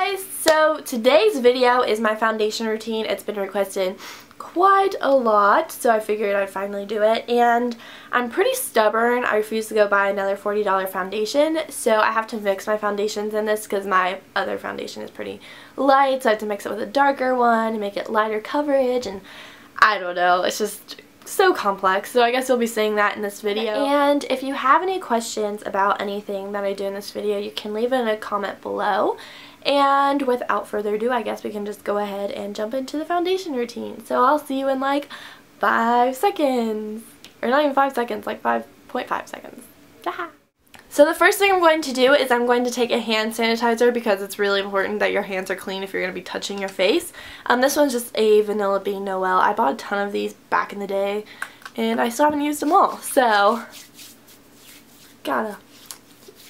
guys! So today's video is my foundation routine. It's been requested quite a lot, so I figured I'd finally do it. And I'm pretty stubborn. I refuse to go buy another $40 foundation, so I have to mix my foundations in this because my other foundation is pretty light, so I have to mix it with a darker one and make it lighter coverage, and I don't know, it's just so complex. So I guess you'll be seeing that in this video. And if you have any questions about anything that I do in this video, you can leave it in a comment below. And without further ado, I guess we can just go ahead and jump into the foundation routine. So I'll see you in like 5 seconds. Or not even 5 seconds, like 5.5 seconds. So the first thing I'm going to do is I'm going to take a hand sanitizer because it's really important that your hands are clean if you're going to be touching your face. This one's just a Vanilla Bean Noel. I bought a ton of these back in the day and I still haven't used them all. So, gotta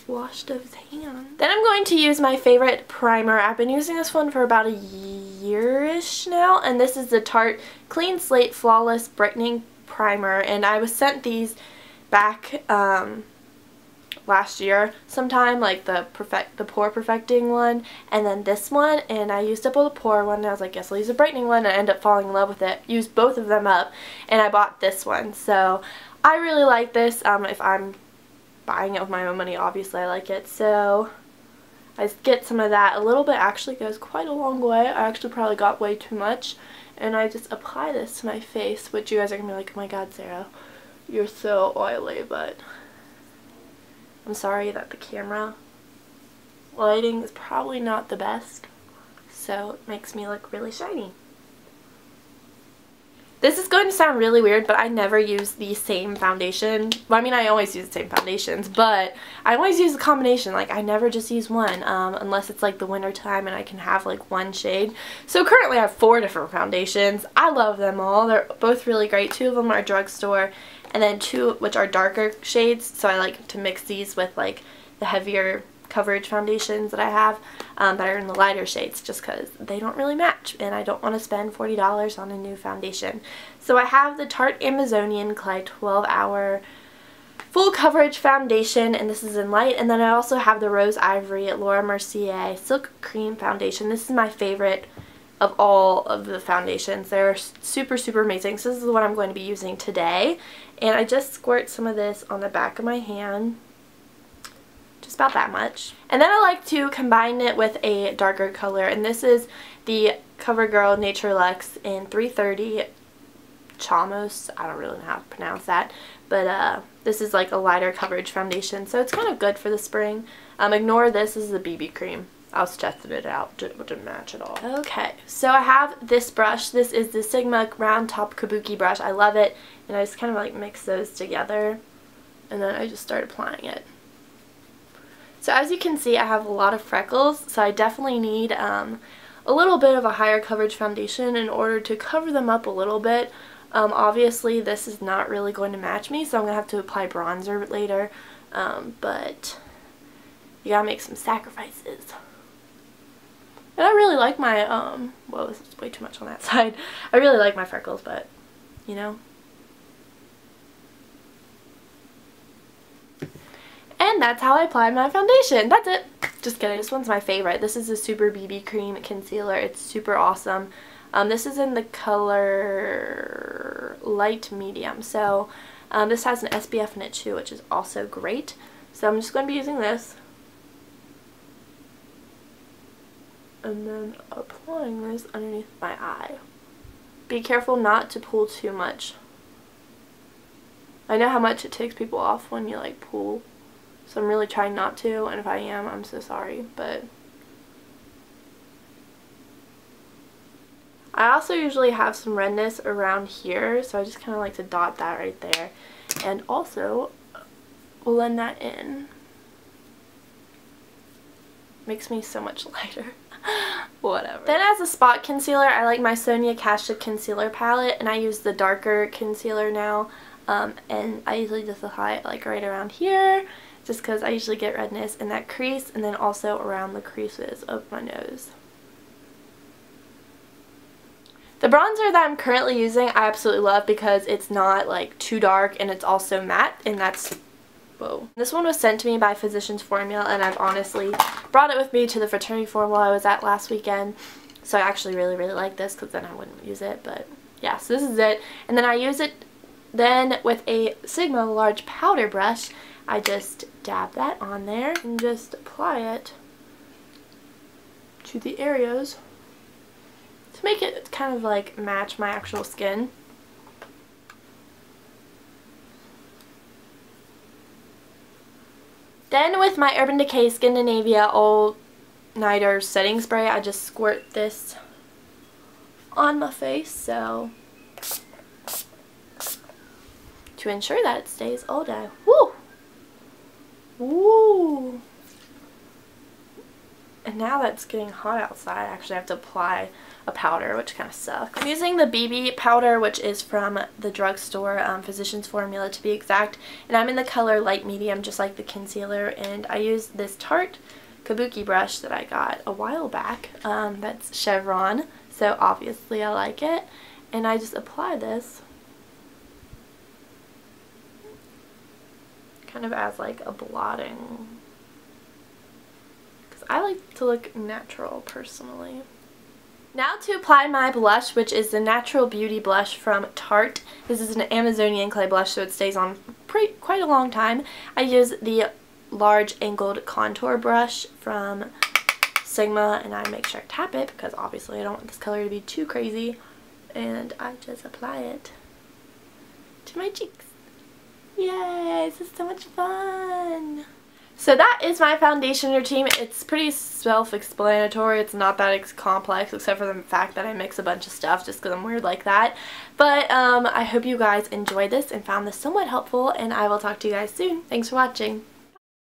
wash those hands. Then I'm going to use my favorite primer. I've been using this one for about a year-ish now, and this is the Tarte Clean Slate Flawless Brightening Primer, and I was sent these back last year sometime, like the pore perfecting one and then this one, and I used up all the pore one and I was like, yes, I'll use the brightening one, and I ended up falling in love with it, used both of them up, and I bought this one. So I really like this. If I'm buying it with my own money, obviously I like it, so I get some of that. A little bit actually goes quite a long way. I actually probably got way too much, and I just apply this to my face, which you guys are gonna be like, oh my god, Sarah, you're so oily, but I'm sorry that the camera lighting is probably not the best, so it makes me look really shiny. This is going to sound really weird, but I never use the same foundation. Well, I mean, I always use the same foundations, but I always use a combination. Like, I never just use one, unless it's like the winter time and I can have like one shade. So currently I have 4 different foundations. I love them all. They're both really great. 2 of them are drugstore, and then 2 which are darker shades, so I like to mix these with like the heavier coverage foundations that I have that are in the lighter shades, just because they don't really match and I don't want to spend $40 on a new foundation. So I have the Tarte Amazonian Clay 12-Hour Full Coverage Foundation, and this is in light, and then I also have the Rose Ivory Laura Mercier Silk Cream Foundation. This is my favorite of all of the foundations. They're super, super amazing. So this is the one I'm going to be using today, and I just squirt some of this on the back of my hand. Just about that much. And then I like to combine it with a darker color, and this is the CoverGirl Nature Luxe in 330 Chamos. I don't really know how to pronounce that, but this is like a lighter coverage foundation, so it's kind of good for the spring. Ignore this is the BB cream. I was testing it out, it didn't match at all. Okay, so I have this brush. This is the Sigma Round Top Kabuki brush. I love it, and I just kind of like mix those together, and then I just start applying it. So as you can see, I have a lot of freckles, so I definitely need a little bit of a higher coverage foundation in order to cover them up a little bit. Obviously this is not really going to match me, so I'm going to have to apply bronzer later, but you gotta make some sacrifices. And I really like my, well, this is way too much on that side. I really like my freckles, but, you know. And that's how I applied my foundation. That's it. Just kidding. This one's my favorite. This is a Super BB Cream Concealer. It's super awesome. This is in the color Light Medium. So this has an SPF in it too, which is also great. So I'm just going to be using this. And then applying this underneath my eye. Be careful not to pull too much. I know how much it takes people off when you like pull. So I'm really trying not to, and if I am, I'm so sorry, but I also usually have some redness around here, so I just kind of like to dot that right there, and also blend that in. Makes me so much lighter. Whatever. Then as a spot concealer, I like my Sonia Kashuk concealer palette, and I use the darker concealer now, and I usually just apply it like right around here, just because I usually get redness in that crease, and then also around the creases of my nose. The bronzer that I'm currently using I absolutely love because it's not like too dark and it's also matte, and that's Whoa. This one was sent to me by Physicians Formula, and I've honestly brought it with me to the fraternity forum while I was at last weekend. So I actually really like this because then I wouldn't use it. But yeah, so this is it. And then I use it then with a Sigma large powder brush. I just dab that on there and just apply it to the areas to make it kind of like match my actual skin. Then with my Urban Decay Scandinavia All Nighter Setting Spray, I just squirt this on my face so to ensure that it stays all day. Woo! Woo! And now that it's getting hot outside, I actually have to apply a powder, which kind of sucks. I'm using the BB powder, which is from the drugstore, Physicians Formula to be exact, and I'm in the color light medium, just like the concealer, and I use this Tarte Kabuki brush that I got a while back. That's Chevron, so obviously I like it, and I just apply this kind of as like a blotting, because I like to look natural personally. Now to apply my blush, which is the Natural Beauty blush from Tarte. This is an Amazonian clay blush, so it stays on quite a long time. I use the large angled contour brush from Sigma, and I make sure I tap it because obviously I don't want this color to be too crazy, and I just apply it to my cheeks. Yay, this is so much fun! So that is my foundation routine. It's pretty self-explanatory. It's not that complex, except for the fact that I mix a bunch of stuff just because I'm weird like that. But I hope you guys enjoyed this and found this somewhat helpful, and I will talk to you guys soon. Thanks for watching.